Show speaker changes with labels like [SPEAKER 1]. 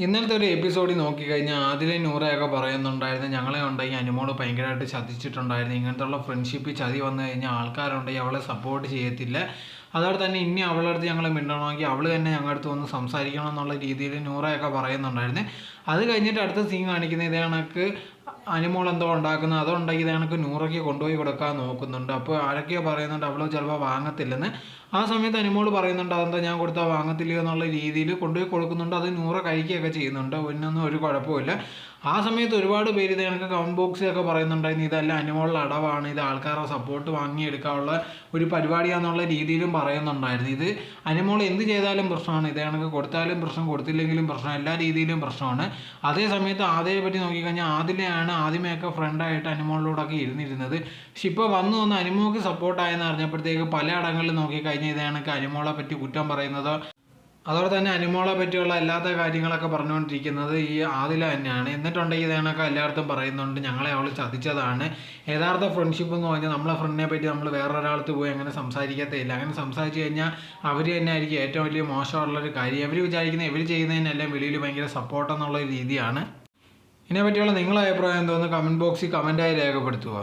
[SPEAKER 1] ഇന്നലത്തെ ഒരു എപ്പിസോഡിൽ നോക്കിക്കഴിഞ്ഞാൽ ആദിലെ നൂറയൊക്കെ പറയുന്നുണ്ടായിരുന്നു ഞങ്ങളെ ഉണ്ടെങ്കിൽ അനുമോള് ഭയങ്കരമായിട്ട് ചതിച്ചിട്ടുണ്ടായിരുന്നു. ഇങ്ങനത്തുള്ള ഫ്രണ്ട്ഷിപ്പ് ചതി വന്നു കഴിഞ്ഞാൽ ആൾക്കാരുണ്ടെങ്കിൽ അവളെ സപ്പോർട്ട് ചെയ്യത്തില്ല. അതോടെ തന്നെ ഇനി അവളുടെ അടുത്ത് ഞങ്ങൾ മിണ്ടണമെങ്കിൽ അവൾ തന്നെ ഞങ്ങളുടെ അടുത്ത് വന്ന് സംസാരിക്കണം എന്നുള്ള രീതിയിൽ നൂറയൊക്കെ പറയുന്നുണ്ടായിരുന്നു. അത് കഴിഞ്ഞിട്ട് അടുത്ത സീൻ കാണിക്കുന്ന ഇതേ കണക്ക് അനുമോൾ എന്തോ ഉണ്ടാക്കുന്നത്, അതുണ്ടെങ്കിൽ ഇതേ കണക്ക് നൂറയ്ക്ക് കൊണ്ടുപോയി കൊടുക്കാൻ നോക്കുന്നുണ്ട്. അപ്പോൾ ആരൊക്കെയോ പറയുന്നുണ്ട് അവൾ ചിലപ്പോൾ വാങ്ങത്തില്ലെന്ന്. ആ സമയത്ത് അനുമോൾ പറയുന്നുണ്ട് അതെന്താ ഞാൻ കൊടുത്താൽ വാങ്ങത്തില്ല എന്നുള്ള രീതിയിൽ കൊണ്ടുപോയി കൊടുക്കുന്നുണ്ട്. അത് നൂറ കഴിക്കുകയൊക്കെ ചെയ്യുന്നുണ്ട്. ഒന്നൊന്നും ഒരു കുഴപ്പമില്ല. ആ സമയത്ത് ഒരുപാട് പേര് ഇത് കണക്ക് കമൻറ്റ് ബോക്സിലൊക്കെ പറയുന്നുണ്ടായിരുന്നു ഇതെല്ലാം അനുമോളുടെ അടവാണ്, ഇത് ആൾക്കാരുടെ സപ്പോർട്ട് വാങ്ങിയെടുക്കാനുള്ള ഒരു പരിപാടിയാണെന്നുള്ള രീതിയിലും പറയുന്നുണ്ടായിരുന്നു. ഇത് അനുമോൾ എന്ത് ചെയ്താലും പ്രശ്നമാണ്, ഇതേ കണക്ക് കൊടുത്താലും പ്രശ്നം കൊടുത്തില്ലെങ്കിലും പ്രശ്നം, എല്ലാ രീതിയിലും പ്രശ്നമാണ്. അതേ സമയത്ത് ആദ്യയെ പറ്റി നോക്കിക്കഴിഞ്ഞാൽ ആദിലെയാണ് ആദ്യമേയൊക്കെ ഫ്രണ്ടായിട്ട് അനുമോളിലൂടെയൊക്കെ ഇരുന്നിരുന്നത്. പക്ഷെ ഇപ്പോൾ വന്ന് അനുമോൾക്ക് സപ്പോർട്ടായെന്ന് അറിഞ്ഞപ്പോഴത്തേക്ക് പല ഇടങ്ങളിൽ നോക്കിക്കഴിഞ്ഞാൽ ഇതേ കണക്ക് അനുമോളെ പറ്റി കുറ്റം പറയുന്നത്, അതോടെ തന്നെ അനുമോളെ പറ്റിയുള്ള അല്ലാത്ത കാര്യങ്ങളൊക്കെ പറഞ്ഞുകൊണ്ടിരിക്കുന്നത് ഈ ആദില തന്നെയാണ്. എന്നിട്ടുണ്ടെങ്കിൽ ഇതേണൊക്കെ എല്ലായിടത്തും പറയുന്നുണ്ട് ഞങ്ങളെ അവൾ ചതിച്ചതാണ്. യഥാർത്ഥ ഫ്രണ്ട്ഷിപ്പ് എന്ന് പറഞ്ഞാൽ നമ്മളെ ഫ്രണ്ടിനെ പറ്റി നമ്മൾ വേറൊരാളത്ത് പോയി അങ്ങനെ സംസാരിക്കത്തേയില്ല. അങ്ങനെ സംസാരിച്ച് കഴിഞ്ഞാൽ അവർ തന്നെ ആയിരിക്കും ഏറ്റവും വലിയ മോശമുള്ളൊരു കാര്യം. അവർ വിചാരിക്കുന്നത് ഇവർ ചെയ്യുന്നതിനെല്ലാം വെളിയിൽ ഭയങ്കര സപ്പോർട്ട് എന്നുള്ള രീതിയാണ്. ഇതിനെപ്പറ്റിയുള്ള നിങ്ങളുടെ അഭിപ്രായം എന്തോന്ന് കമൻറ്റ് ബോക്സിൽ കമൻറ്റായി രേഖപ്പെടുത്തുക.